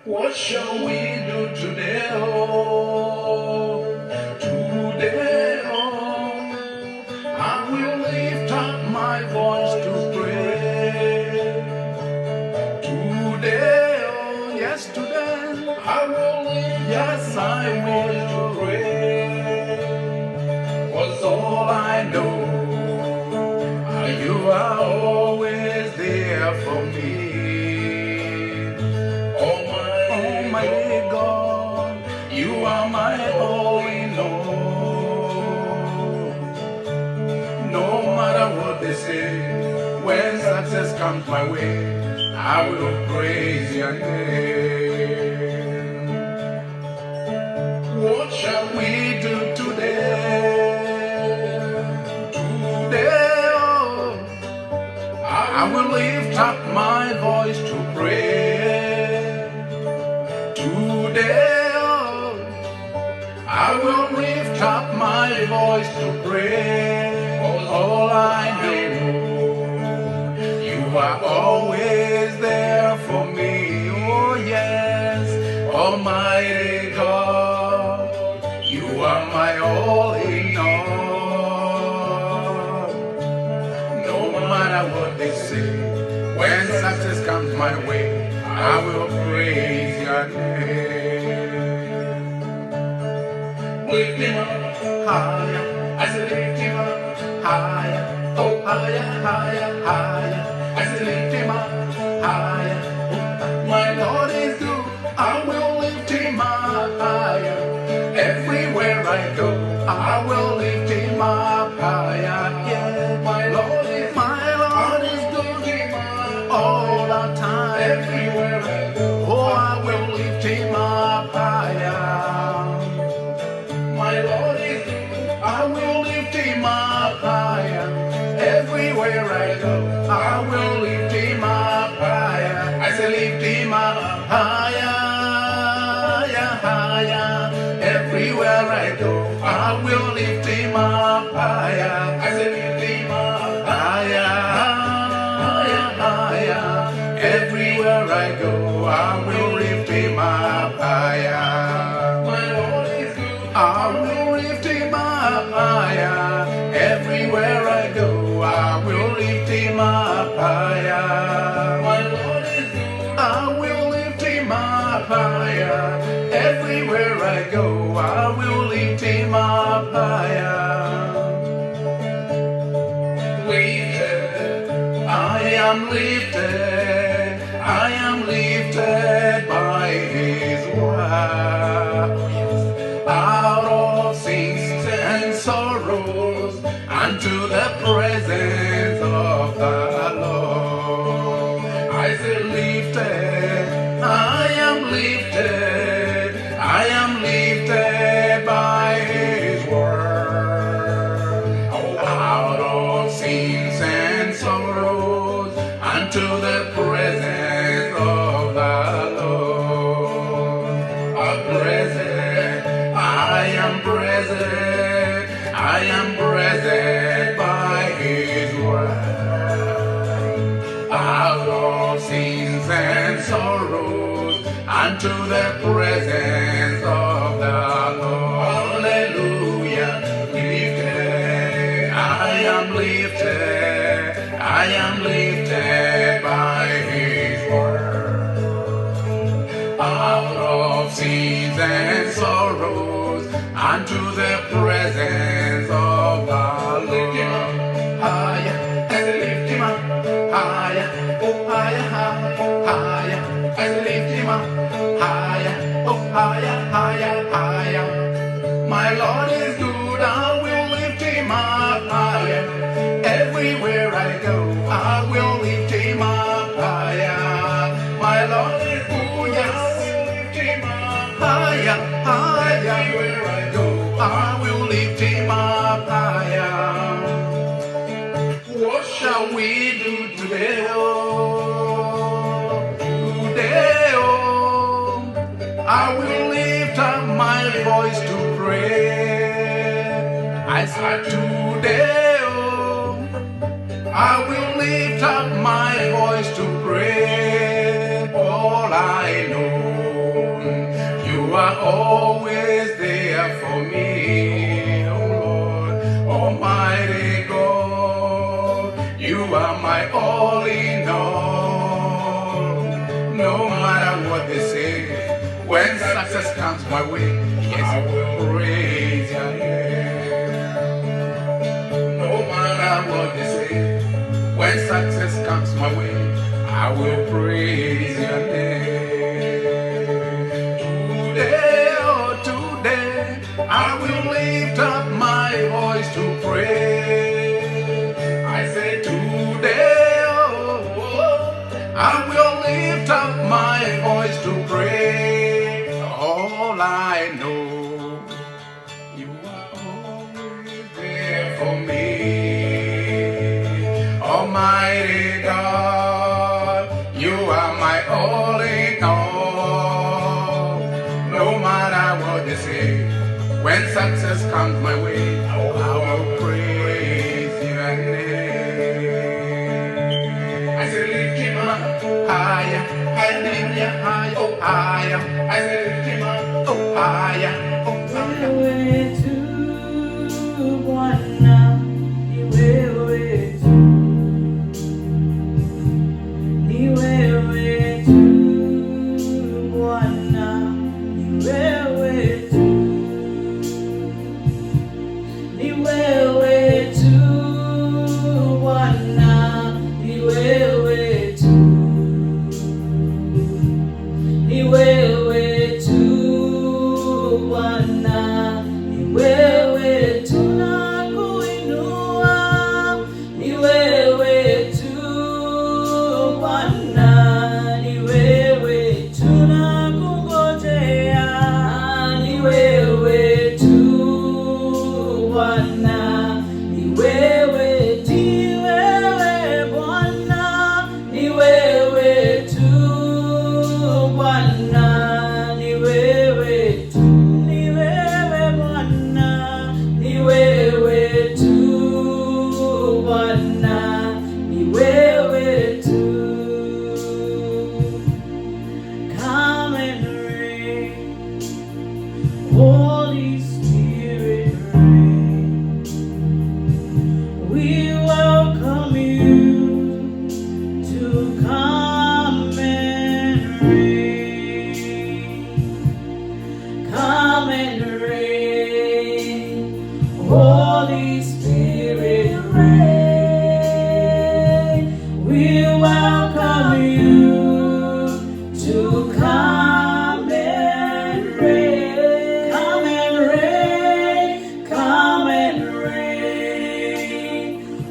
What shall we do today? Oh, today, oh, I will lift up my voice to pray. Today, oh, yes, today, I will lift yes, I will to pray. 'Cause all I know, you are always there for me. Almighty God, you are my all in all. No matter what they say, when success comes my way, I will praise your name. What shall we do today? Today, oh, I will lift up my voice to pray. Today, oh, I will lift up my voice to pray. All I know, you are always there for me. Oh yes, Almighty God, you are my all in all. No matter what they say, when success comes my way, I will praise your name. Lift him up higher, I say lift him up higher, oh higher, higher, higher. I say lift him up higher, my Lord is good, I will lift him up higher. Everywhere I go, I will lift him up higher. Yeah, my Lord is good all the time. Everywhere I go, oh, I will lift him up higher. My Lord is good, I will lift him up higher. Everywhere I go, I will lift him up higher. I say lift him up higher, higher, higher. Everywhere I go, I will lift him up higher. I say lift him up higher, higher, higher. Everywhere I go, I will lift him up higher. My Lord is good, I will lift him up higher. Everywhere I go, I will lift him up higher. My Lord is good, I will lift him up higher. Everywhere I go, I will lift him up higher. Lifted, I am lifted, I am lifted by his word. Out of sins and sorrows, unto the presence of the Lord. I say lifted, I am lifted, I am lifted by his word. Out of sins and sorrows, unto the presence of the Lord. A present, I am present, I am present by his word. Out of sins and sorrows, unto the presence of the Lord. Hallelujah, lifted, I am lifted, I am lifted by his word. Out of sins and sorrows, unto the presence of the Lord. Higher, and lift him up, higher, oh higher, higher, higher, and lift him up, higher, oh higher, higher, higher. My Lord is good, I will lift him up higher. Everywhere I go, I will lift him up higher. My Lord is good, yes, I will lift him up higher, higher. Everywhere I go, I will lift him up higher. What shall we do today? Oh, today, oh, I will lift up my voice to pray. I said today, oh, I will lift up my voice to pray. All I know, are always there for me, oh Lord, Almighty God. You are my all in all. No matter what they say, when success comes my way, yes, I will praise your name. No matter what they say, when success comes my way, I will praise your name. Today, oh today, I will lift up my voice to pray. I say today, oh, I will lift up my voice to pray. All I know, you are always there for me. Almighty God, you are my all in all. No matter what they say, when success comes my way, I will praise your name. I say lift him up higher, I lift him higher, oh higher. I say lift him up, oh higher, oh higher. Holy Spirit, reign. We welcome you to come and reign. Come and reign. Holy Spirit, reign. We welcome you to come and reign.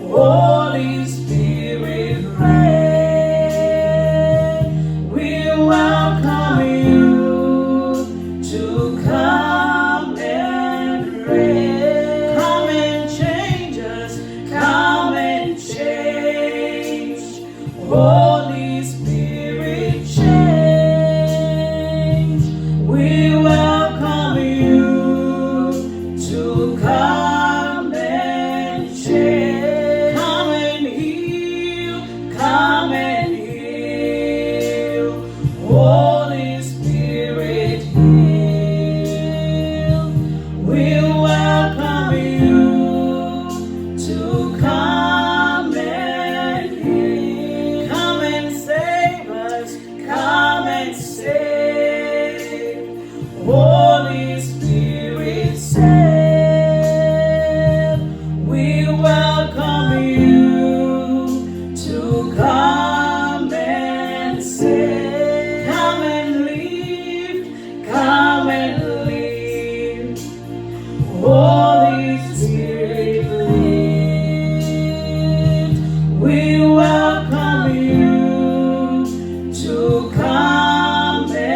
Holy Spirit, reign. We welcome you to come and reign. Come and change us. Come and change. Holy Spirit, change. We welcome you to come and change. Come and heal. Holy Spirit, heal. We welcome you to come and heal. Come and save us. Come and save. Holy Spirit, save. We welcome you to come and save. Come and live. Come and live. Holy Spirit, live. We welcome you to come and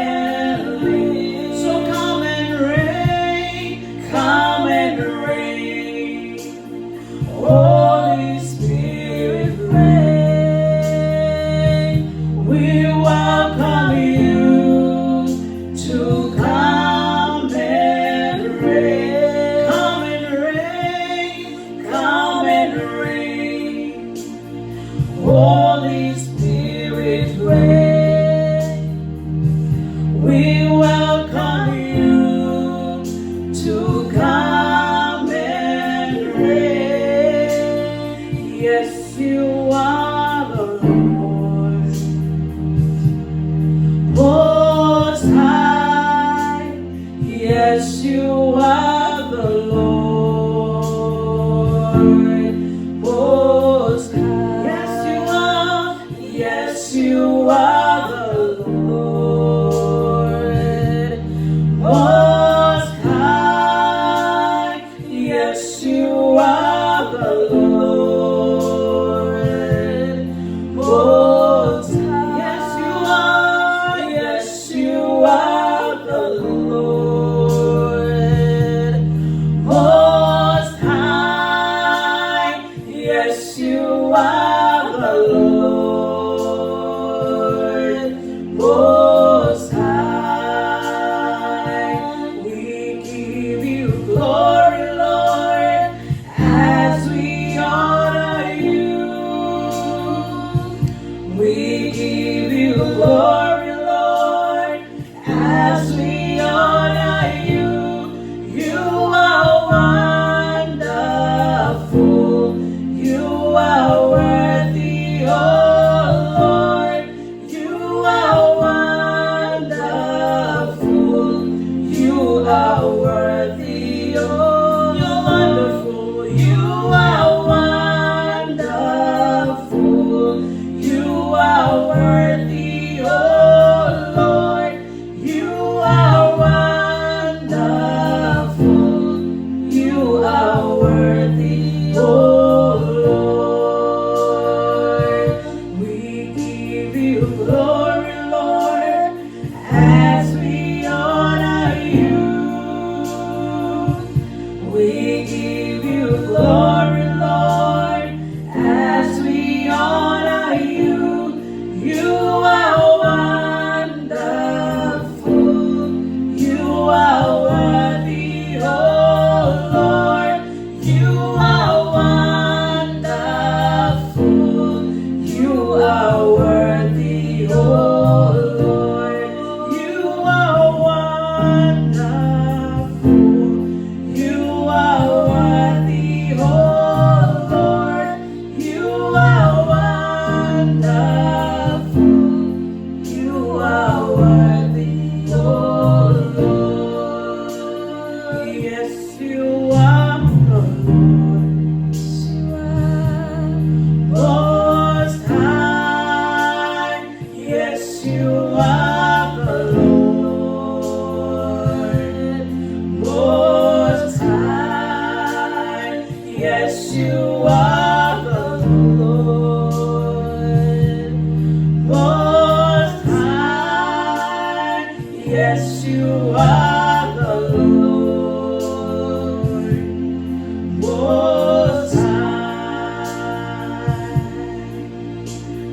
Yes, you are the Lord Most High.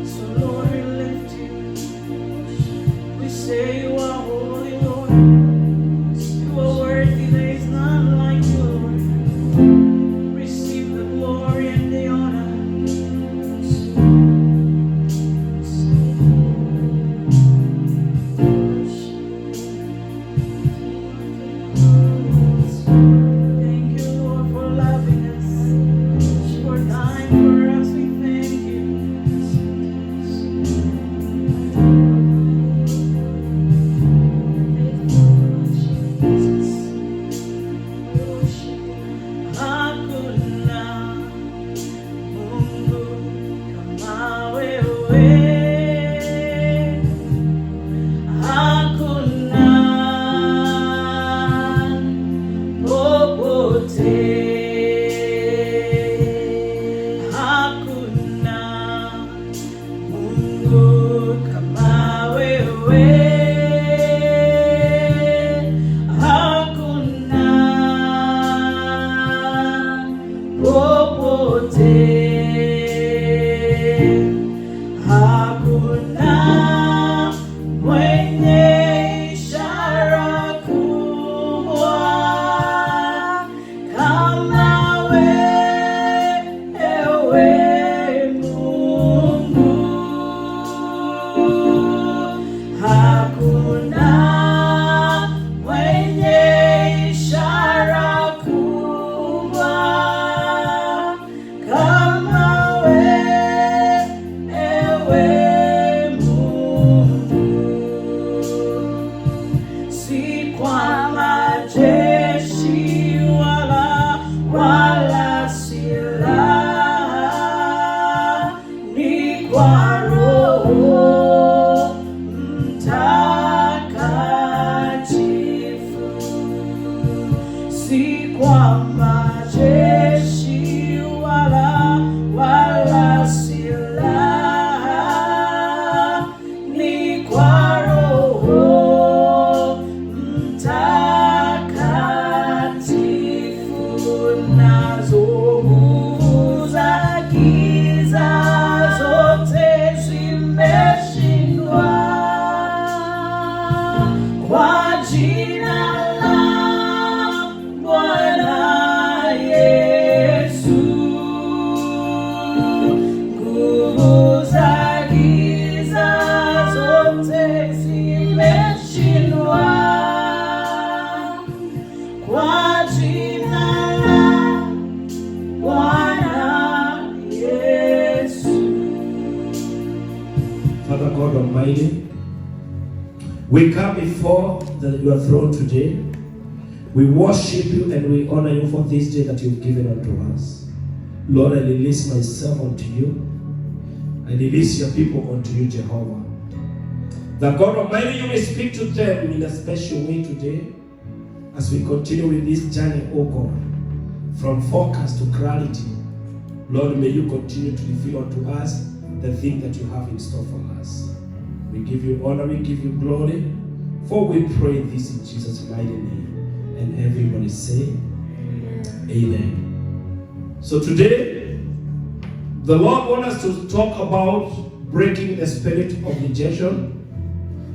So Lord, we lift you. We say you are holy, Lord. You are worthy. There is none like you, Lord. Receive the glory and the honor. Thank you, Lord, for loving us, for dying for us. We thank you. Hakuna Mungu kama wewe. Hakuna popote. Hakuna Mungu kama wewe. Hakuna popote. Hakuna mwenye ishara kubwa kama wewe Mungu. Hakuna mwenye ishara kubwa kama wewe Mungu. Si kwa majeshi wala silaha, ni kwa Roho Mtakatifu. Si kwa majeshi wala silaha, ni kwa Roho Mtakatifu. Nazo nguvu za giza zote zimeshindwa kwa jina la Bwana Yesu. Nguvu za giza zote zimeshindwa kwa jina la Bwana Yesu. Father God Almighty, we come before your throne today. We worship you and we honor you for this day that you've given unto us. Lord, I release myself unto you. I release your people unto you, Jehovah. That God Almighty, you may speak to them in a special way today as we continue with this journey, oh God, from focus to clarity. Lord, may you continue to reveal unto us the thing that you have in store for us. We give you honor, we give you glory, for we pray this in Jesus' mighty name. And everybody say, Amen. So today, the Lord wants us to talk about breaking the spirit of rejection,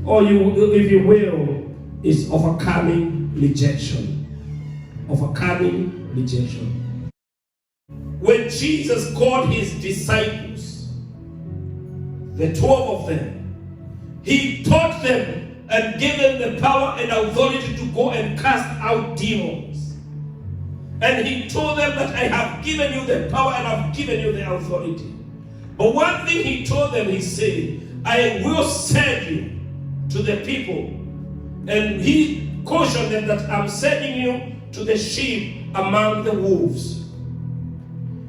or if you will, is overcoming rejection. Overcoming rejection. When Jesus called his disciples, the 12 of them, he taught them and gave them the power and authority to go and cast out demons. And he told them that I have given you the power and I've given you the authority. But one thing he told them, he said, I will send you to the people. And he cautioned them that I'm sending you to the sheep among the wolves.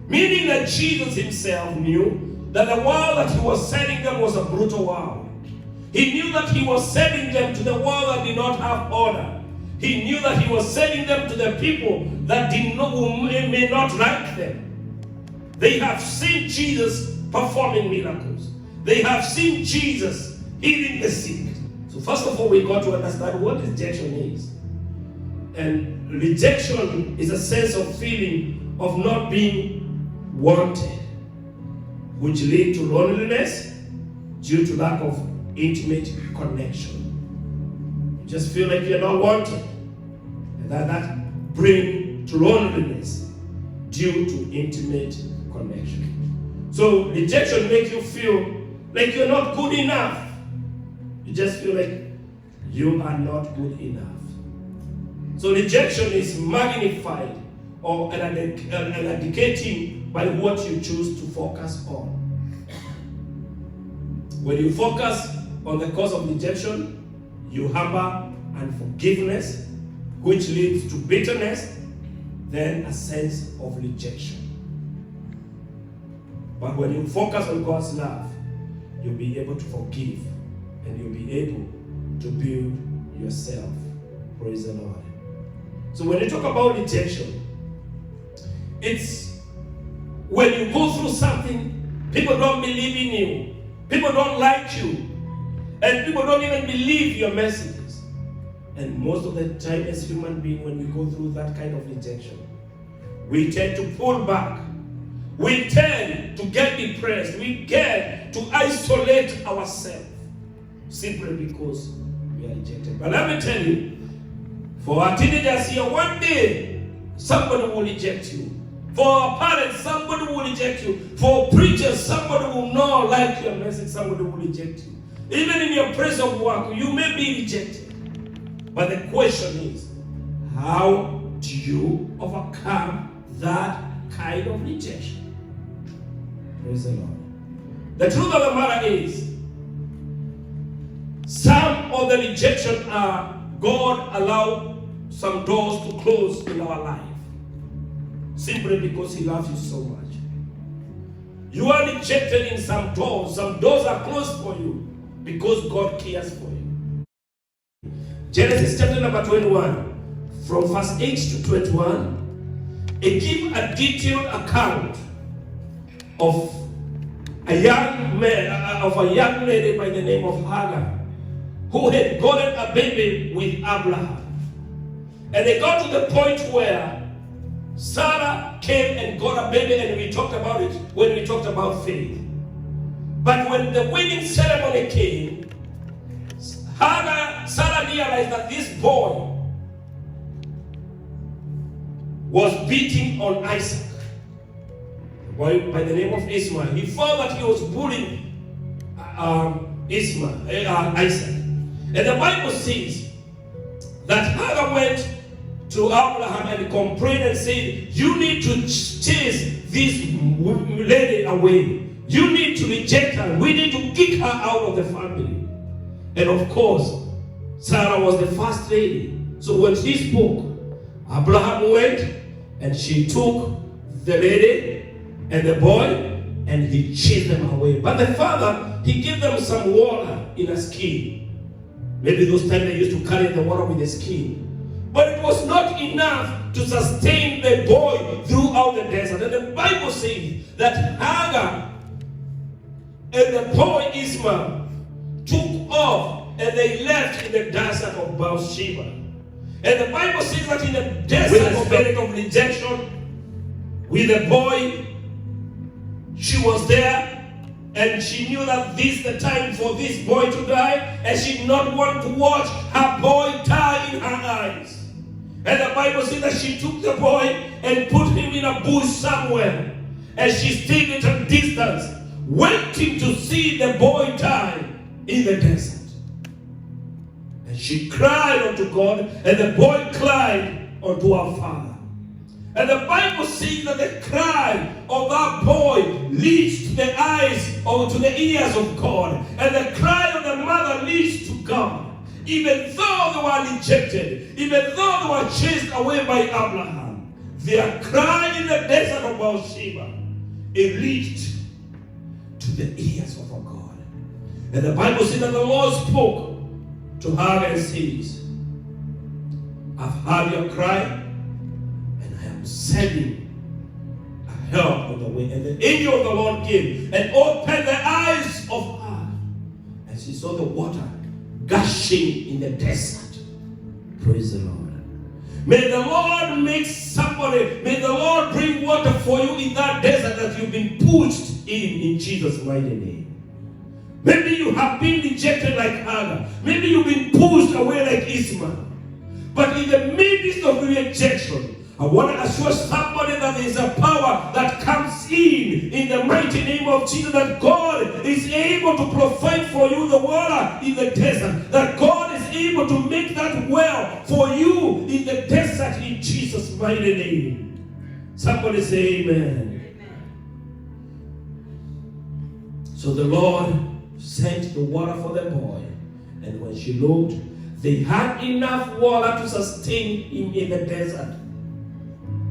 Meaning that Jesus himself knew that the world that he was sending them was a brutal world. He knew that he was sending them to the world that did not have order. He knew that he was sending them to the people that may not like them. They have seen Jesus performing miracles. They have seen Jesus healing the sick. So first of all, we got to understand what rejection is. And rejection is a sense of feeling of not being wanted, which lead to loneliness due to lack of intimate connection. You just feel like you're not wanted. And that brings to loneliness due to intimate connection. So rejection makes you feel like you're not good enough. You just feel like you are not good enough. So rejection is magnified or eradicating by what you choose to focus on. When you focus on the cause of rejection, you harbor unforgiveness, which leads to bitterness, then a sense of rejection. But when you focus on God's love, you'll be able to forgive and you'll be able to build yourself. Praise the Lord. So when you talk about rejection, it's when you go through something, people don't believe in you, people don't like you, and people don't even believe your messages. And most of the time as human beings, when we go through that kind of rejection, we tend to pull back. We tend to get depressed. We get to isolate ourselves simply because we are rejected. But let me tell you, for our teenagers here, one day somebody will reject you. For our parents, somebody will reject you. For preachers, somebody will not like your message, somebody will reject you. Even in your place of work, you may be rejected. But the question is, how do you overcome that kind of rejection? Praise the Lord. The truth of the matter is, some of the rejection are God allowed some doors to close in our life simply because He loves you so much. You are rejected in some doors. Some doors are closed for you because God cares for you. Genesis chapter number 21, from verse 8 to 21, it gives a detailed account of a young man, of a young lady by the name of Hagar, who had gotten a baby with Abraham. And they got to the point where Sarah came and got a baby, and we talked about it when we talked about faith. But when the wedding ceremony came, Sarah realized that this boy was beating on Isaac, a boy by the name of Ishmael. He found that he was bullying Isaac. And the Bible says that Hagar went to Abraham and complained and said, you need to chase this lady away. You need to reject her. We need to kick her out of the family. And of course, Sarah was the first lady. So when she spoke, Abraham went and she took the lady and the boy and he chased them away. But the father, he gave them some water in a skin. Maybe those times they used to carry the water with the skin. But it was not enough to sustain the boy throughout the desert. And the Bible says that Hagar and the boy Ishmael took off and they left in the desert of Beersheba. And the Bible says that in the desert of spirit of rejection, with the boy, she was there. And she knew that this is the time for this boy to die, and she did not want to watch her boy die in her eyes. And the Bible says that she took the boy and put him in a bush somewhere, and she stayed at a distance, waiting to see the boy die in the desert. And she cried unto God, and the boy cried unto her father. And the Bible says that the cry of that boy leads to the eyes or to the ears of God. And the cry of the mother leads to God. Even though they were rejected, even though they were chased away by Abraham, their cry in the desert of Beersheba, it reached to the ears of our God. And the Bible says that the Lord spoke to her and says, I've heard your cry, sending a help on the way. And the angel of the Lord came and opened the eyes of her, and she saw the water gushing in the desert. Praise the Lord. May the Lord may the Lord bring water for you in that desert that you've been pushed in Jesus' mighty name. Maybe you have been rejected like Hagar. Maybe you've been pushed away like Ishmael. But in the midst of rejection, I want to assure somebody that there is a power that comes in the mighty name of Jesus, that God is able to provide for you the water in the desert, that God is able to make that well for you in the desert in Jesus' mighty name. Somebody say amen. So the Lord sent the water for the boy, and when she looked, they had enough water to sustain him in the desert.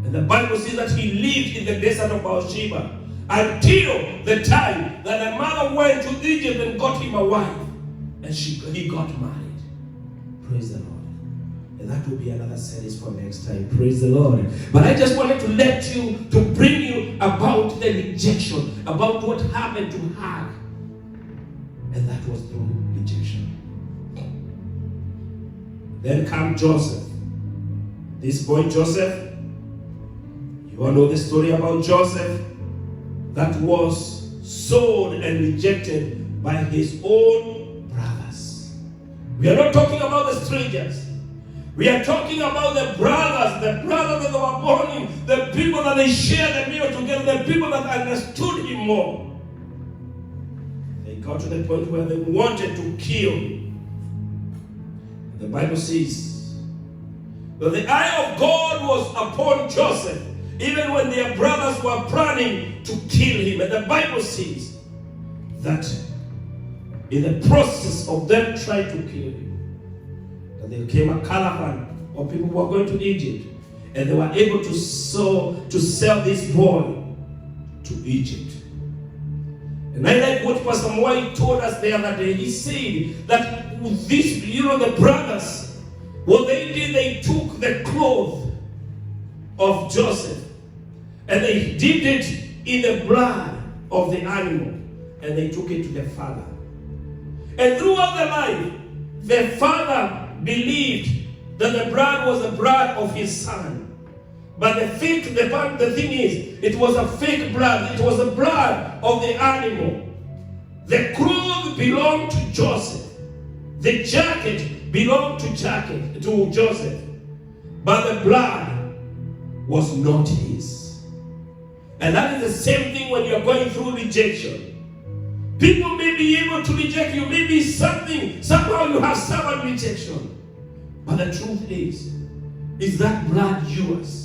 And the Bible says that he lived in the desert of Beersheba until the time that the mother went to Egypt and got him a wife, and he got married. Praise the Lord. And that will be another series for next time. Praise the Lord. But I just wanted to bring you about the rejection, about what happened to Hagar. And that was through rejection. Then come Joseph. This boy Joseph, you all know the story about Joseph, that was sold and rejected by his own brothers. We are not talking about the strangers. We are talking about the brothers that were born in, the people that they shared the meal together, the people that understood him more. They got to the point where they wanted to kill him. The Bible says that the eye of God was upon Joseph, even when their brothers were planning to kill him. And the Bible says that in the process of them trying to kill him, that there came a caravan of people who were going to Egypt, and they were able to sell this boy to Egypt. And I like what Pastor Mwai told us the other day. He said that this, the brothers, what they did, they took the cloth of Joseph and they dipped it in the blood of the animal, and they took it to the father. And throughout the life, the father believed that the blood was the blood of his son. But the thing is, it was a fake blood. It was the blood of the animal. The cloth belonged to Joseph. The jacket belonged to Joseph. But the blood was not his. And that is the same thing when you are going through rejection. People may be able to reject you. Maybe somehow you have suffered rejection. But the truth is that blood yours?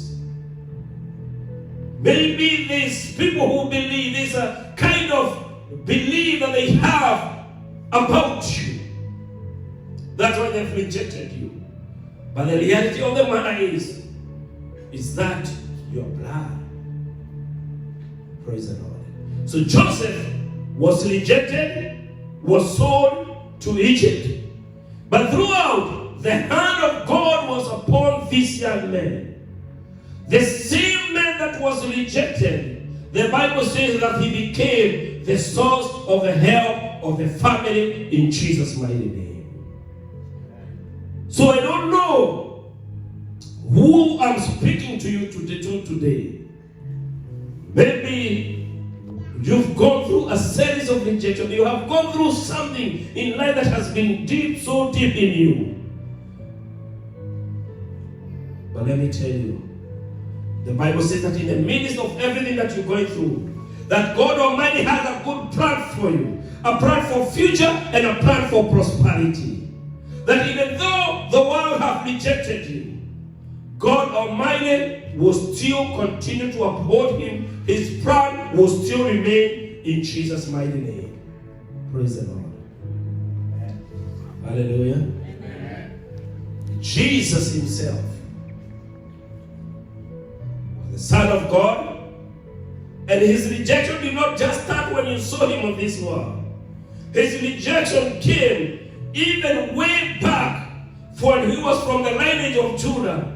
Maybe there's people who believe, there's a kind of belief that they have about you. That's why they've rejected you. But the reality of the matter is that your blood. Praise the Lord. So Joseph was rejected, was sold to Egypt. But throughout, the hand of God was upon this young man. The same man that was rejected, the Bible says that he became the source of the help of the family in Jesus' mighty name. So I don't know who I'm speaking to you today. Maybe you've gone through a series of rejection. You have gone through something in life that has been deep, so deep in you. But let me tell you, the Bible says that in the midst of everything that you're going through, that God Almighty has a good plan for you, a plan for future and a plan for prosperity. That even though the world have rejected you, God Almighty will still continue to uphold him. His plan will still remain in Jesus' mighty name. Praise the Lord. Amen. Hallelujah. Amen. Jesus himself, the Son of God, and his rejection did not just start when you saw him on this world. His rejection came even way back when he was from the lineage of Judah.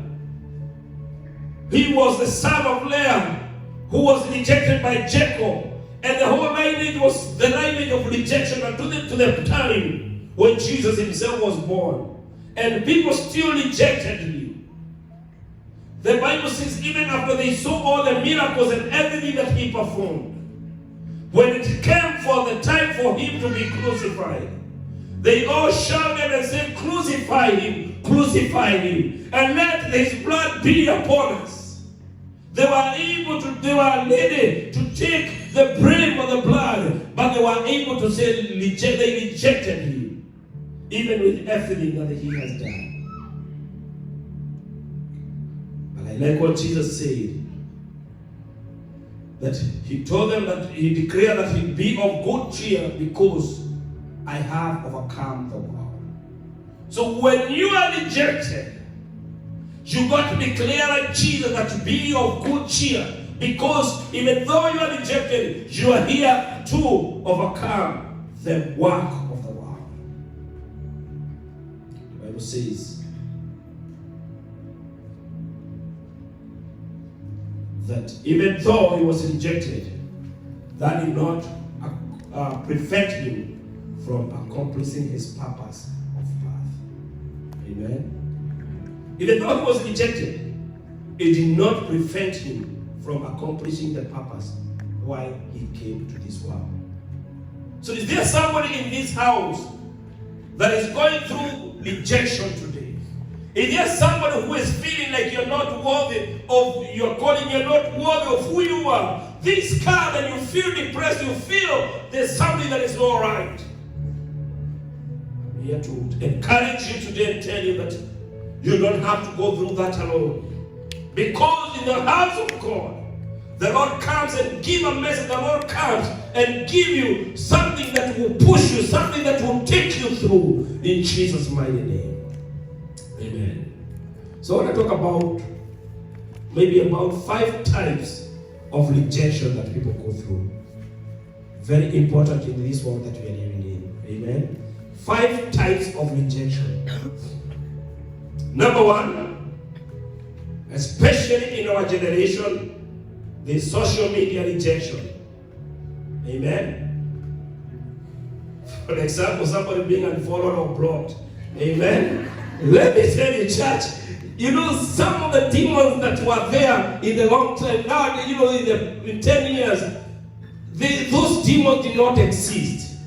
He was the son of Leah, who was rejected by Jacob. And the whole lineage was the lineage of rejection until the time when Jesus himself was born, and people still rejected him. The Bible says even after they saw all the miracles and everything that he performed, when it came for the time for him to be crucified, they all shouted and said, crucify him, and let his blood be upon us. They were ready to take the blame of the blood, but they were able to say they rejected him, even with everything that he has done. But I like what Jesus said, that he told them that he declared that he'd be of good cheer because I have overcome the world. So when you are rejected, you got to declare like Jesus that be of good cheer, because even though you are rejected, you are here to overcome the work of the world. The Bible says that even though he was rejected, that did not prevent him from accomplishing his purpose of birth. Amen. Even though he was rejected, it did not prevent him from accomplishing the purpose why he came to this world. So is there somebody in this house that is going through rejection today? Is there somebody who is feeling like you're not worthy of your calling, you're not worthy of who you are? This card and you feel depressed, you feel there's something that is not right. I'm here to encourage you today and tell you that you don't have to go through that alone. Because in the house of God, the Lord comes and give a message. The Lord comes and give you something that will push you, something that will take you through in Jesus' mighty name. Amen. So I want to talk about maybe about 5 types of rejection that people go through. Very important in this world that we are living in. Amen. 5 types of rejection. Number 1, especially in our generation, the social media rejection. Amen. For example, somebody being unfollowed or blocked. Amen. Let me tell you, church, you know, some of the demons that were there in the long time, now, you know, in 10 years, those demons did not exist.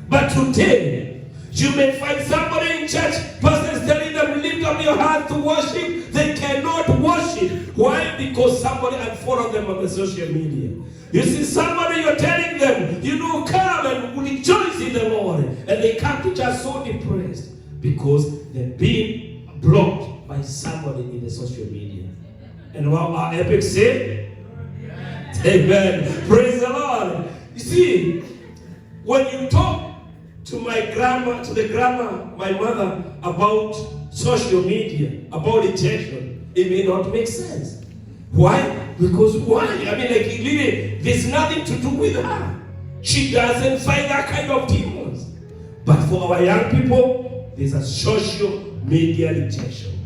But today, you may find somebody in church, pastor is telling them, lift up your hand to worship. They cannot worship. Why? Because somebody unfollowed them on the social media. You see somebody, you're telling them, you know, come and rejoice in the Lord. And they come to church so depressed because they're being blocked by somebody in the social media. And what our epic say? Amen. Praise the Lord. You see, when you talk to my grandma, my mother, about social media, about rejection, it may not make sense. Why? Because why? I mean, like, really, there's nothing to do with her. She doesn't find that kind of demons. But for our young people, there's a social media rejection.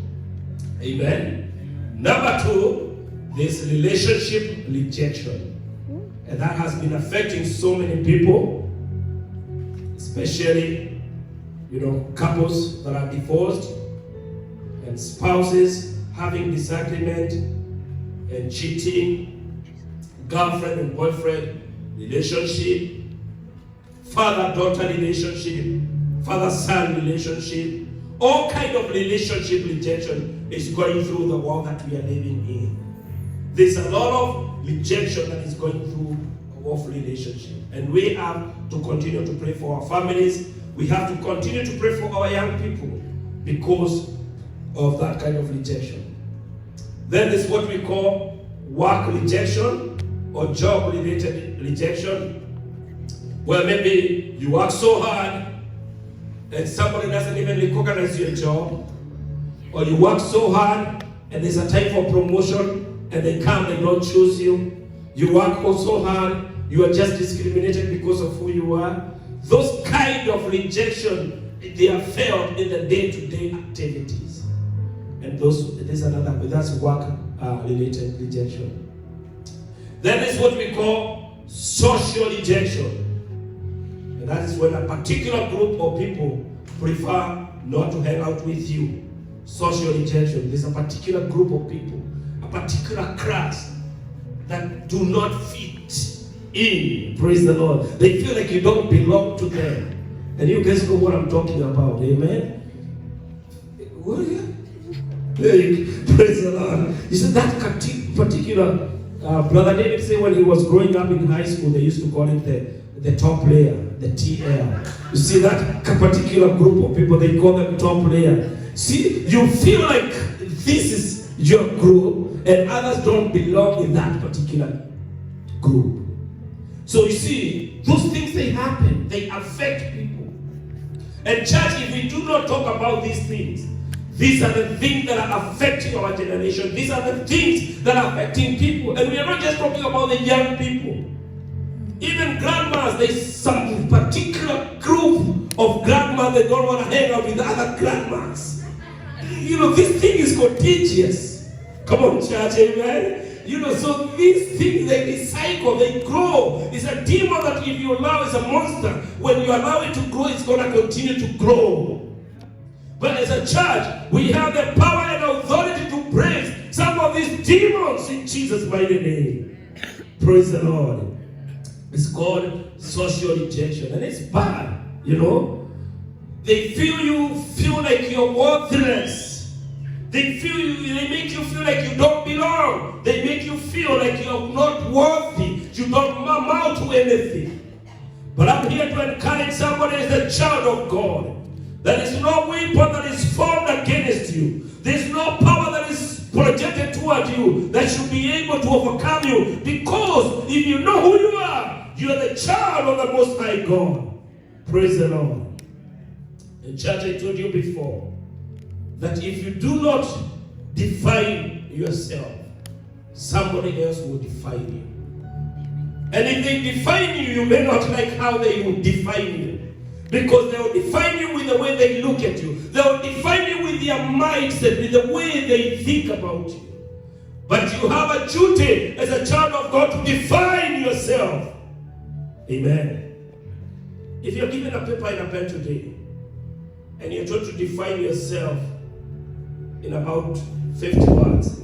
Amen. Number 2, there's relationship rejection. And that has been affecting so many people. Especially, you know, couples that are divorced and spouses having disagreement and cheating, girlfriend and boyfriend relationship, father-daughter relationship, father-son relationship, all kind of relationship rejection is going through the world that we are living in. There's a lot of rejection that is going through of relationship. And we have to continue to pray for our families. We have to continue to pray for our young people because of that kind of rejection. Then there's what we call work rejection or job-related rejection, where maybe you work so hard and somebody doesn't even recognize your job, or you work so hard and there's a time for promotion and they come, they don't choose you. You work so hard, you are just discriminated because of who you are. Those kind of rejection, they are felt in the day-to-day activities. And that's work-related rejection. Then is what we call social rejection. And that is when a particular group of people prefer not to hang out with you. Social rejection. There's a particular group of people, a particular class that do not fit in. Praise the Lord. They feel like you don't belong to them. And you guys know what I'm talking about. Amen. What are you? Praise the Lord. You see that particular Brother David said when he was growing up in high school, they used to call it the top layer, the TL. You see that particular group of people, they call them top layer. See, you feel like this is your group and others don't belong in that particular group. So you see, those things, they happen, they affect people. And church, if we do not talk about these things, these are the things that are affecting our generation. These are the things that are affecting people. And we are not just talking about the young people. Even grandmas, there's some particular group of grandmas that don't want to hang out with other grandmas. You know, this thing is contagious. Come on, church, amen? You know, so these things, they recycle, they grow. It's a demon that if you allow, it's a monster. When you allow it to grow, it's going to continue to grow. But as a church, we have the power and authority to break some of these demons in Jesus' mighty name. Praise the Lord. It's called social rejection. And it's bad, you know. They feel like you're worthless. They make you feel like you don't belong. They make you feel like you're not worthy. You don't amount to anything. But I'm here to encourage somebody as a child of God. There is no weapon that is formed against you. There is no power that is projected toward you that should be able to overcome you. Because if you know who you are the child of the Most High God. Praise the Lord. In church, I told you before that if you do not define yourself, somebody else will define you. And if they define you, you may not like how they will define you. Because they will define you with the way they look at you. They will define you with their mindset, with the way they think about you. But you have a duty as a child of God to define yourself. Amen. If you're given a paper and a pen today, and you're trying to define yourself in about 50 words,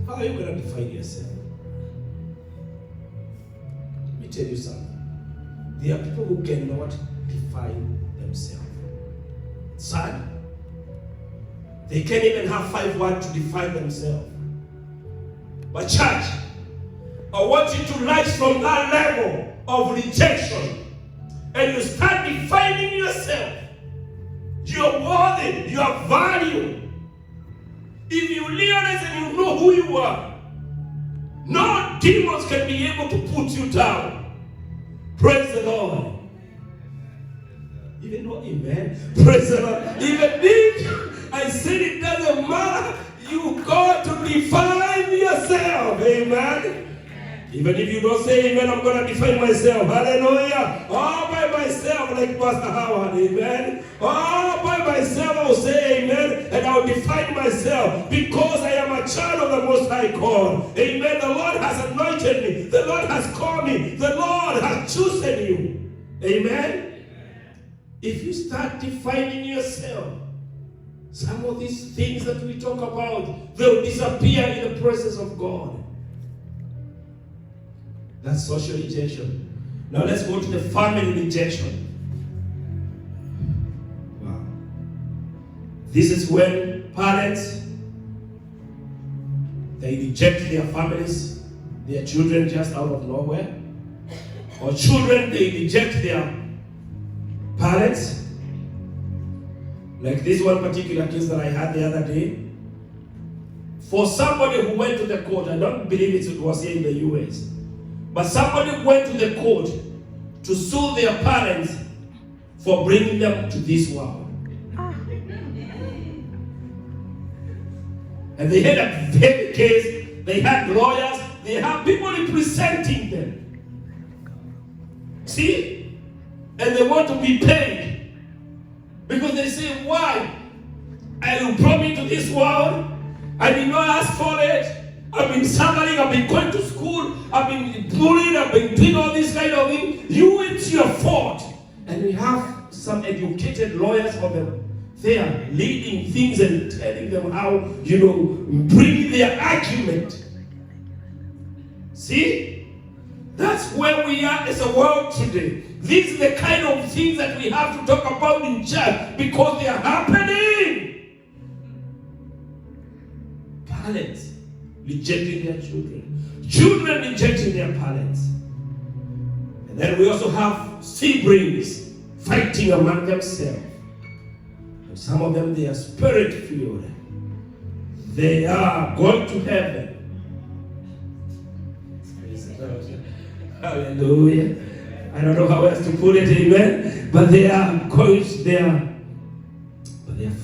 how are you going to define yourself? Let me tell you something. There are people who cannot define themselves. It's sad. They can't even have 5 words to define themselves. But church, I want you to rise from that level of rejection and you start defining yourself. Your worth, your value. If you realize and you know who you are, no demons can be able to put you down. Praise the Lord. Even though, amen. Praise the Lord. Even if I said it doesn't matter, you got to define yourself. Amen. Even if you don't say amen, I'm going to define myself. Hallelujah. All by myself, like Pastor Howard. Amen. All by myself, I will say amen. And I will define myself. Because I am a child of the Most High God. Amen. The Lord has anointed me. The Lord has called me. The Lord has chosen you. Amen. If you start defining yourself, some of these things that we talk about, they'll disappear in the presence of God. That's social rejection. Now let's go to the family rejection. Wow. This is when parents, they reject their families, their children just out of nowhere. Or children, they reject their parents. Like this one particular case that I had the other day. For somebody who went to the court, I don't believe it was here in the US. But somebody went to the court to sue their parents for bringing them to this world. And they had a heavy case. They had lawyers. They had people representing them. See? And they want to be paid. Because they say, why? I brought me to this world. I did not ask for it. I've been suffering, I've been going to school, I've been bullied, I've been doing all this kind of thing. It's your fault. And we have some educated lawyers on them. They are leading things and telling them how, bring their argument. See? That's where we are as a world today. These are the kind of things that we have to talk about in church because they are happening. Parents rejecting their children. Children rejecting their parents. And then we also have siblings fighting among themselves. And some of them, they are spirit-filled. They are going to heaven. Hallelujah. I don't know how else to put it, amen. But they are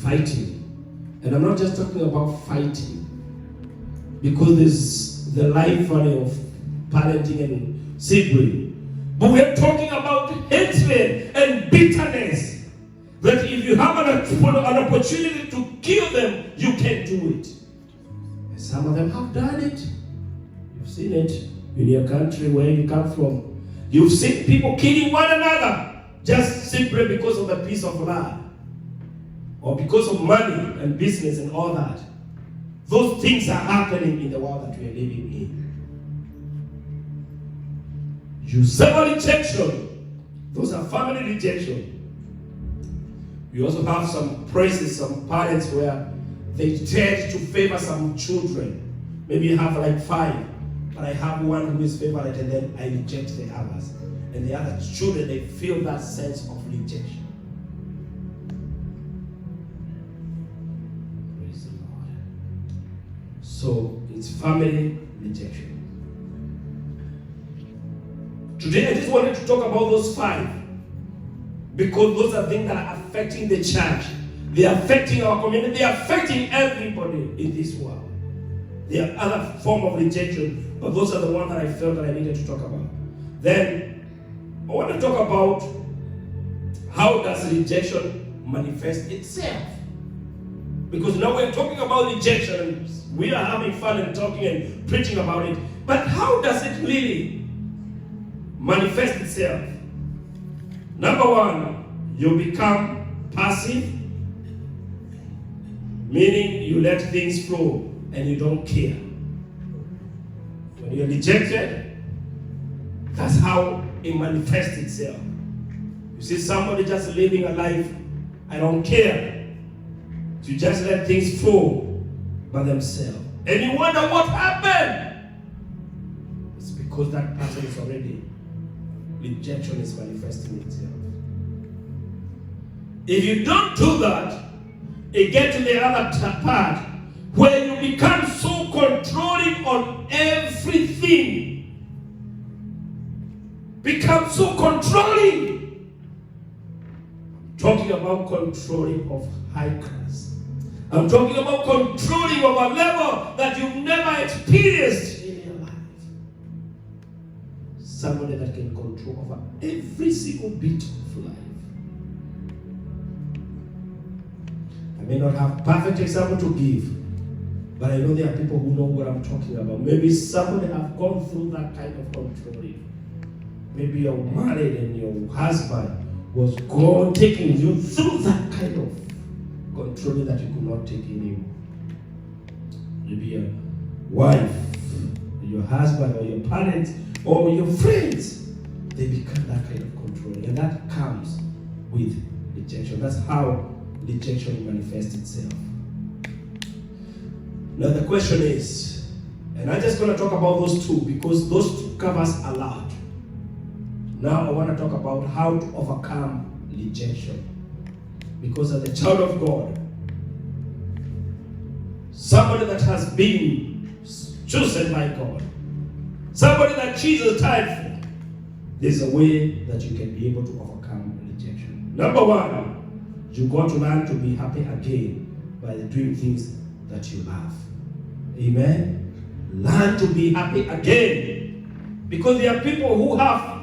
fighting. And I'm not just talking about fighting, because there's the life of parenting and sibling. But we're talking about hatred and bitterness. That if you have an opportunity to kill them, you can do it. And some of them have done it. You've seen it in your country where you come from. You've seen people killing one another just simply because of a piece of land, or because of money and business and all that. Those things are happening in the world that we are living in. You suffer rejection. Those are family rejection. We also have some praises, some parents where they tend to favor some children. Maybe you have like 5. But I have one who is favorite, and then I reject the others. And the other children, they feel that sense of rejection. Praise the Lord. So it's family rejection. Today I just wanted to talk about those 5. Because those are things that are affecting the church. They are affecting our community. They are affecting everybody in this world. There are other forms of rejection, but those are the ones that I felt that I needed to talk about. Then, I want to talk about how does rejection manifest itself. Because now we're talking about rejection, and we are having fun and talking and preaching about it. But how does it really manifest itself? Number 1, you become passive, meaning you let things flow and you don't care. When you're rejected, that's how it manifests itself. You see somebody just living a life, I don't care. You just let things flow by themselves. And you wonder what happened. It's because that person is already, rejection is manifesting itself. If you don't do that, it gets to the other part where you become so controlling on everything. Become so controlling. I'm talking about controlling of high class. I'm talking about controlling of a level that you've never experienced in your life. Somebody that can control over every single bit of life. I may not have perfect example to give, but I know there are people who know what I'm talking about. Maybe somebody have gone through that kind of controlling. Maybe you're married and your husband was gone taking you through that kind of controlling that you could not take anymore. Maybe your wife, your husband, or your parents, or your friends, they become that kind of controlling. And that comes with rejection. That's how rejection manifests itself. Now the question is, and I'm just going to talk about those 2 because those 2 covers a lot. Now I want to talk about how to overcome rejection. Because as a child of God, somebody that has been chosen by God, somebody that Jesus died for, there's a way that you can be able to overcome rejection. Number 1, you got to learn to be happy again by doing things that you love. Amen? Learn to be happy again. Because there are people who have,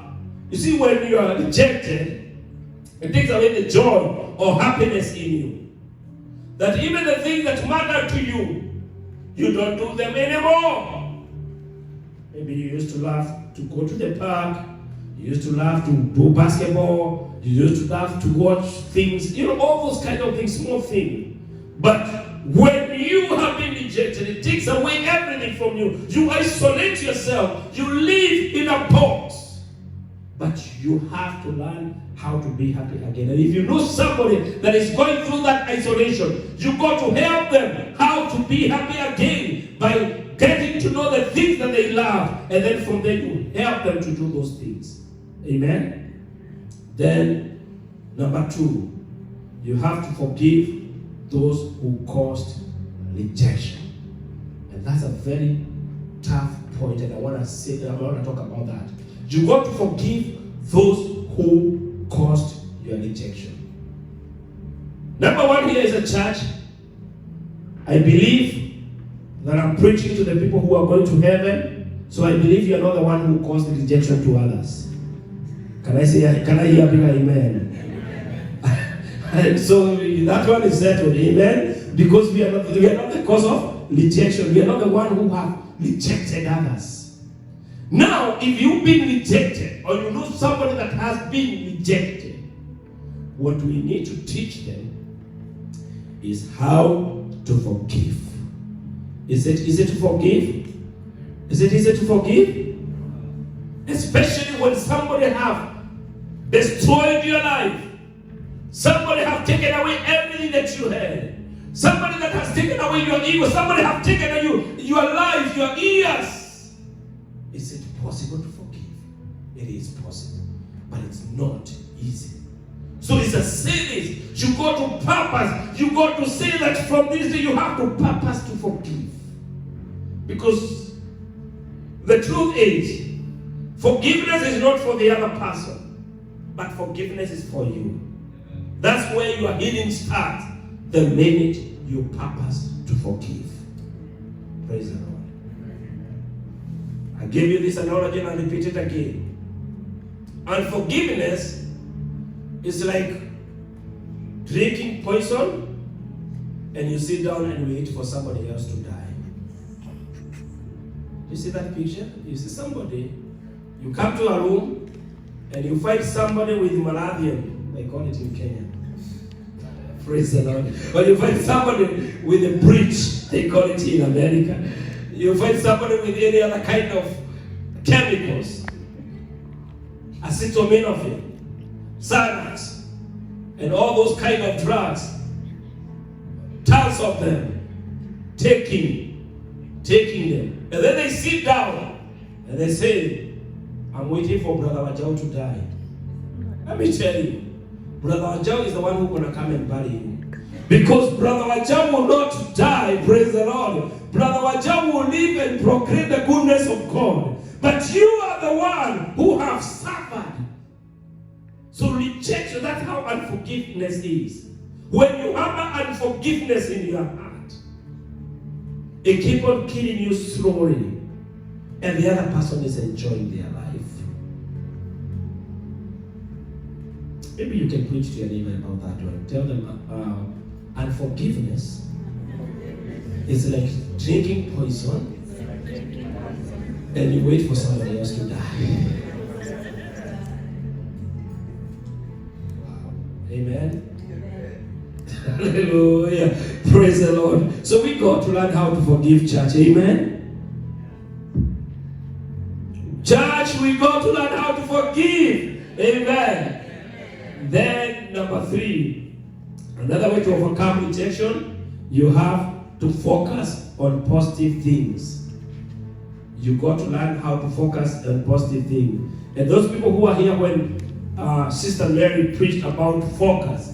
you see, when you are rejected, it takes away the joy or happiness in you. That even the things that matter to you, you don't do them anymore. Maybe you used to love to go to the park, you used to love to do basketball, You used to have to watch things, all those kind of things, small things. But when you have been rejected, it takes away everything from you. You isolate yourself. You live in a box. But you have to learn how to be happy again. And if you know somebody that is going through that isolation, you got to help them how to be happy again by getting to know the things that they love. And then from there you help them to do those things. Amen? Then, number 2, you have to forgive those who caused rejection. And that's a very tough point, and I want to talk about that. You got to forgive those who caused your rejection. Number 1 here is a church. I believe that I'm preaching to the people who are going to heaven, so I believe you're not the one who caused the rejection to others. Can I hear a big amen? So that one is settled, amen? Because we are not the cause of rejection. We are not the one who have rejected others. Now, if you've been rejected, or you know somebody that has been rejected, what we need to teach them is how to forgive. Is it easy to forgive? Is it easy to forgive? Especially when somebody have destroyed your life. Somebody have taken away everything that you had. Somebody that has taken away your ego. Somebody have taken away your life, your years. Is it possible to forgive? It is possible, but it's not easy. So it's a series. You got to purpose. You got to say that from this day you have to purpose to forgive. Because the truth is, forgiveness is not for the other person, but forgiveness is for you. That's where your healing starts, the minute you purpose to forgive. Praise the Lord. I gave you this analogy and I'll repeat it again. Unforgiveness is like drinking poison and you sit down and wait for somebody else to die. You see that picture? You see somebody, you come to a room and you find somebody with malaria. They call it in Kenya. Praise the Lord. Or you find somebody with a breach. They call it in America. You find somebody with any other kind of chemicals. Acetaminophen, Xanax, and all those kind of drugs. Tons of them. Taking them. And then they sit down and they say, I'm waiting for Brother Wajau to die. Let me tell you, Brother Wajau is the one who's going to come and bury you. Because Brother Wajau will not die, praise the Lord. Brother Wajau will live and proclaim the goodness of God. But you are the one who have suffered. So rejection, that's how unforgiveness is. When you have unforgiveness in your heart, it keeps on killing you slowly. And the other person is enjoying their life. Maybe you can preach to your neighbor about that one. Tell them unforgiveness is like drinking poison and you wait for somebody else to die. Wow. Amen. Hallelujah. Praise the Lord. So we got to learn how to forgive, church. Amen. Church, we got to learn how to forgive. Amen. Then number 3, another way to overcome rejection, you have to focus on positive things. You got to learn how to focus on positive things. And those people who are here when Sister Mary preached about focus,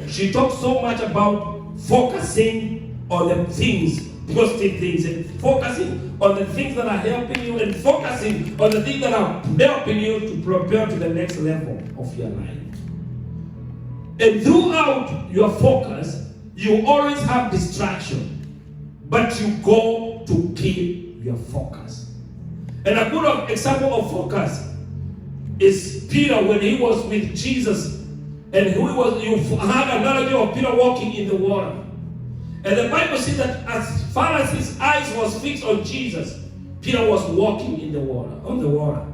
she talked so much about focusing on the things, positive things, and focusing on the things that are helping you, and focusing on the things that are helping you to prepare to the next level of your life. And throughout your focus, you always have distraction, but you go to keep your focus. And a good example of focus is Peter when he was with Jesus, and you had an analogy of Peter walking in the water. And the Bible says that as far as his eyes was fixed on Jesus, Peter was walking in the water, on the water.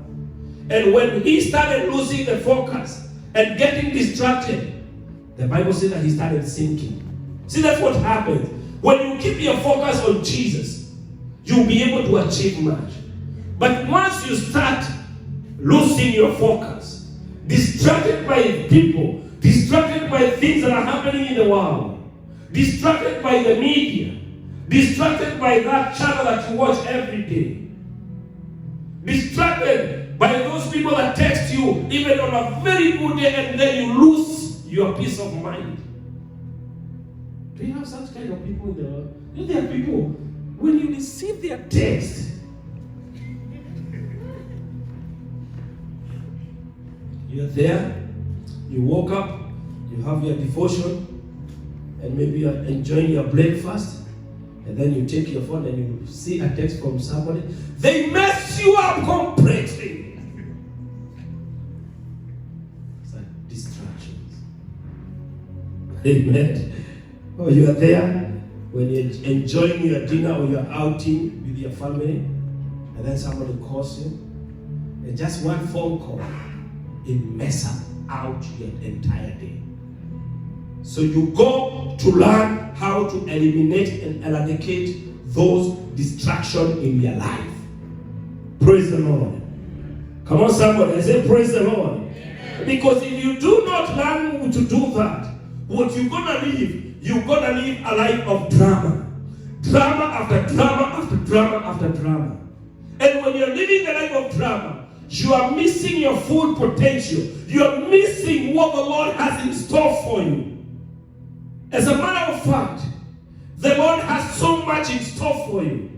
And when he started losing the focus, and getting distracted, the Bible says that he started sinking. See, that's what happens. When you keep your focus on Jesus, you'll be able to achieve much. But once you start losing your focus, distracted by people, distracted by things that are happening in the world, distracted by the media, distracted by that channel that you watch every day, distracted by those people that text you even on a very good day, and then you lose your peace of mind. Do you have such kind of people in the world? You know, there are people, when you receive their text, you're there, you woke up, you have your devotion, and maybe you're enjoying your breakfast, and then you take your phone and you see a text from somebody, they mess you up completely. It's like distractions. Amen. Oh, you are there when you're enjoying your dinner or your outing with your family, and then somebody calls you, and just one phone call, it messes out your entire day. So you go to learn how to eliminate and eradicate those distractions in your life. Praise the Lord. Come on, somebody. I say praise the Lord. Amen. Because if you do not learn to do that, what you're gonna live, you're gonna live a life of drama. Drama after drama after drama after drama. And when you're living a life of drama, you are missing your full potential. You are missing what the Lord has in store for you. As a matter of fact, the Lord has so much in store for you.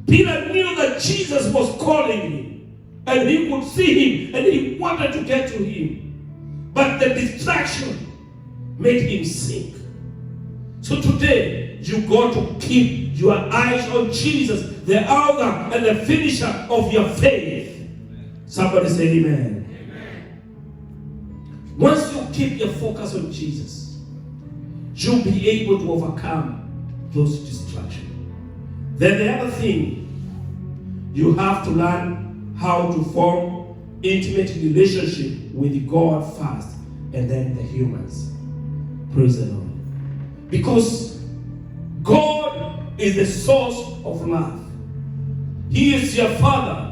Peter knew that Jesus was calling him, and he could see him, and he wanted to get to him. But the distraction made him sink. So today, you got to keep your eyes on Jesus, the author and the finisher of your faith. Somebody say amen. Amen. Once you keep your focus on Jesus, you'll be able to overcome those distractions. Then the other thing, you have to learn how to form intimate relationship with God first, and then the humans. Praise the Lord. Because God is the source of love. He is your Father.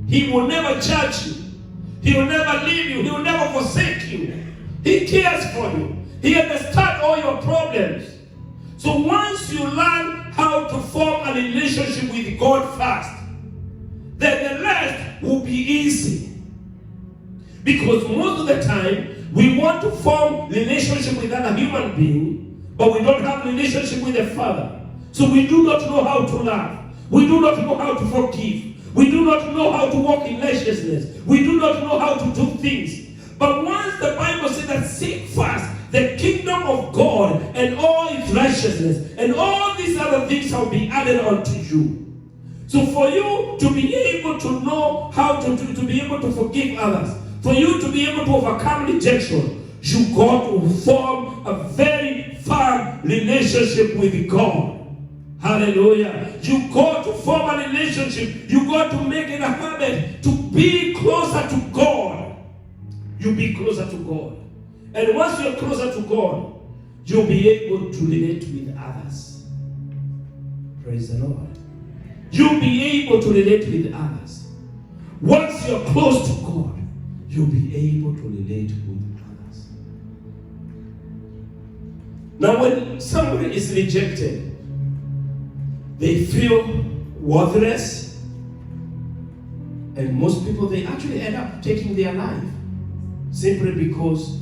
He will never judge you. He will never leave you. He will never forsake you. He cares for you. He understands all your problems. So once you learn how to form a relationship with God first, then the rest will be easy. Because most of the time, we want to form relationship with another human being, but we don't have relationship with the Father. So we do not know how to love. We do not know how to forgive. We do not know how to walk in righteousness. We do not know how to do things. But once the Bible says that seek first the kingdom of God and all its righteousness, and all these other things shall be added unto you. So for you to be able to know how to be able to forgive others, for you to be able to overcome rejection, you got to form a very firm relationship with God. Hallelujah. You got to form a relationship. You got to make it a habit to be closer to God. You be closer to God. And once you're closer to God, you'll be able to relate with others. Praise the Lord. You'll be able to relate with others. Once you're close to God, you'll be able to relate with others. Now, when somebody is rejected, they feel worthless, and most people, they actually end up taking their life simply because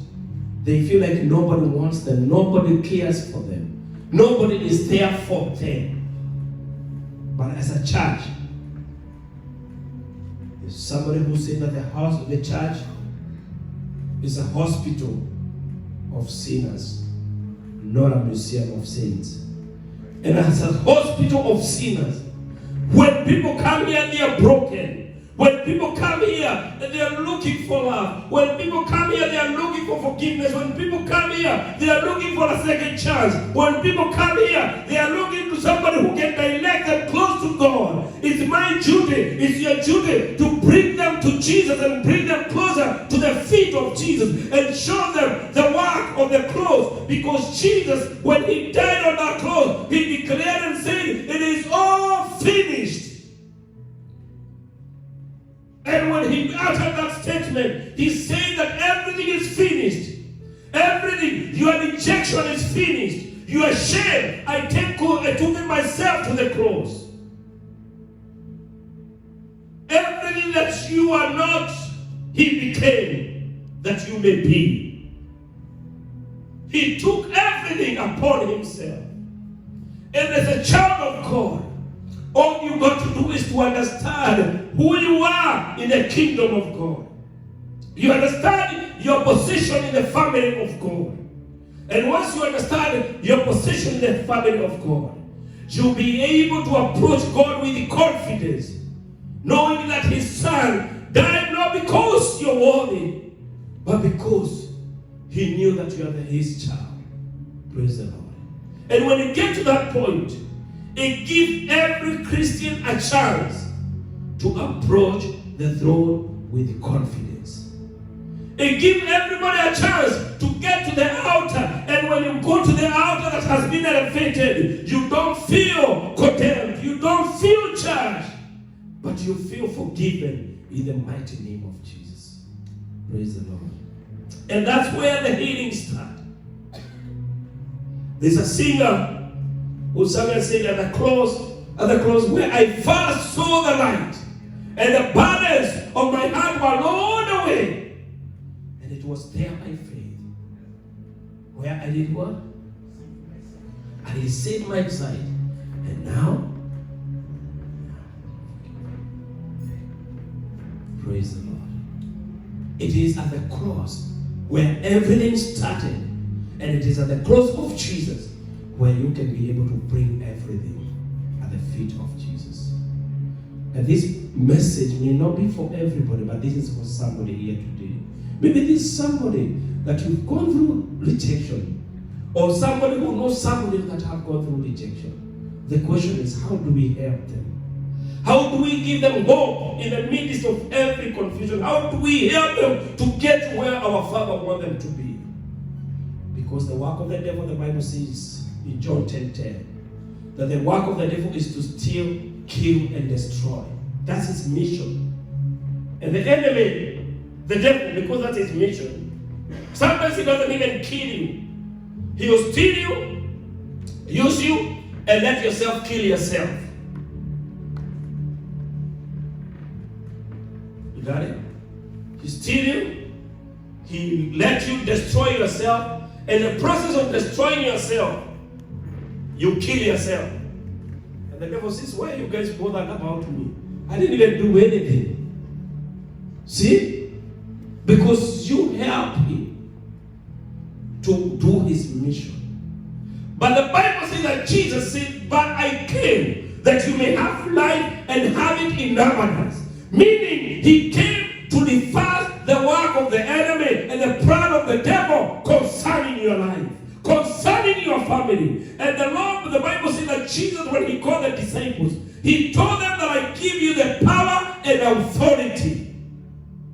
they feel like nobody wants them, nobody cares for them, nobody is there for them. But as a church, there's somebody who said that the church is a hospital of sinners, not a museum of saints. And as a hospital of sinners, when people come here, they are broken. When people come here, they are looking for love. When people come here, they are looking for forgiveness. When people come here, they are looking for a second chance. When people come here, they are looking to somebody who can direct them close to God. It's my duty, it's your duty to bring them them to Jesus and bring them closer to the feet of Jesus and show them the work of the cross. Because Jesus, when he died on that cross, he declared and said, it is all finished. And when he uttered that statement, he said that everything is finished. Everything, your rejection is finished. Your shame, I took it myself to the cross. Everything that you are not, he became that you may be. He took everything upon himself. And as a child of God, all you got to do is to understand who you are in the kingdom of God. You understand your position in the family of God. And once you understand your position in the family of God, you'll be able to approach God with confidence, knowing that his son died not because you're worthy, but because he knew that you are his child. Praise the Lord. And when you get to that point, it gives every Christian a chance to approach the throne with confidence. It gives everybody a chance to get to the altar. And when you go to the altar that has been elevated, you don't feel condemned. You don't feel judged. But you feel forgiven in the mighty name of Jesus. Praise the Lord. And that's where the healing starts. There's a singer who sang and said at the cross where I first saw the light, and the burdens of my heart were rolled away. And it was there by faith where I did what? I received my sight. And now, praise the Lord. It is at the cross where everything started. And it is at the cross of Jesus where you can be able to bring everything at the feet of Jesus. And this message may not be for everybody, but this is for somebody here today. Maybe this is somebody that you've gone through rejection, or somebody who knows somebody that have gone through rejection. The question is, how do we help them? How do we give them hope in the midst of every confusion? How do we help them to get to where our Father wants them to be? Because the work of the devil, the Bible says in John 10:10, that the work of the devil is to steal, kill, and destroy. That's his mission. And the enemy, the devil, because that's his mission, sometimes he doesn't even kill you. He will steal you, use you, and let yourself kill yourself. You got it? He steal you, he let you destroy yourself. In the process of destroying yourself, you kill yourself. And the devil says, why are you guys bothered about me? I didn't even do anything. See? Because you helped him to do his mission. But the Bible says that Jesus said, but I came that you may have life and have it in abundance. Meaning, he came to reverse the work of the enemy and the plan of the devil concerning your life, concerning your family. And the Bible says that Jesus, when he called the disciples, he told them that I give you the power and authority.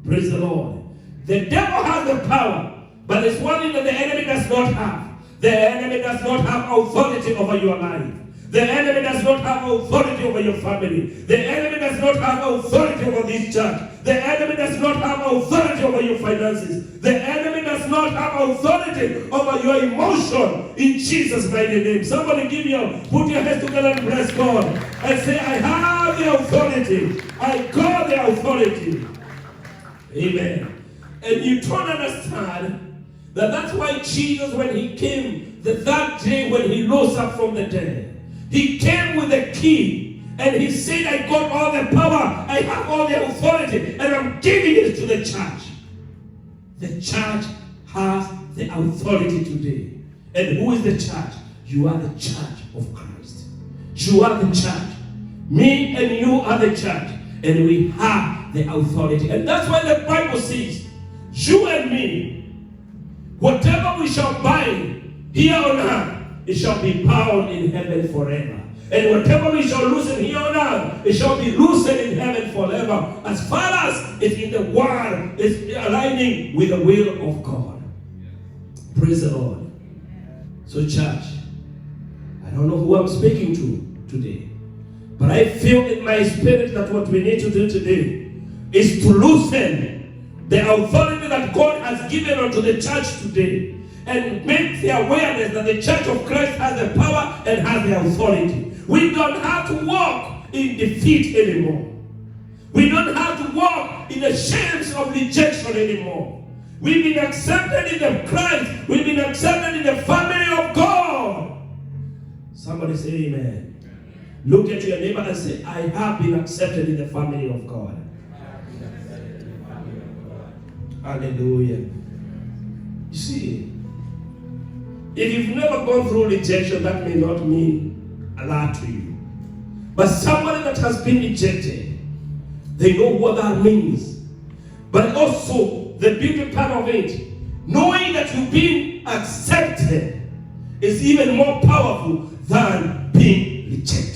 Praise the Lord. The devil has the power, but there's one thing that the enemy does not have. The enemy does not have authority over your life. The enemy does not have authority over your family. The enemy does not have authority over this church. The enemy does not have authority over your finances. The enemy does not have authority over your emotion in Jesus' mighty name. Somebody put your hands together and bless God and say, I have the authority. I got the authority. Amen. And you don't understand that that's why Jesus, when he came the third day when he rose up from the dead, he came with the key, and he said, I got all the power, I have all the authority, and I'm giving it to the church. The church has the authority today. And who is the church? You are the church of Christ. You are the church. Me and you are the church. And we have the authority. And that's why the Bible says, you and me, whatever we shall bind here on earth, it shall be bound in heaven forever. And whatever we shall loosen here on earth, it shall be loosened in heaven forever. As far as it's in the word, it's aligning with the will of God. Praise the Lord. So church, I don't know who I'm speaking to today, but I feel in my spirit that what we need to do today is to loosen the authority that God has given unto the church today, and make the awareness that the church of Christ has the power and has the authority. We don't have to walk in defeat anymore. We don't have to walk in the shames of rejection anymore. We've been accepted in the Christ. We've been accepted in the family of God. Somebody say amen. Look at your neighbor and say, I have been accepted in the family of God. Hallelujah. You see, if you've never gone through rejection, that may not mean a lot to you. But somebody that has been rejected, they know what that means. But also, the beauty part of it, knowing that you've been accepted, is even more powerful than being rejected.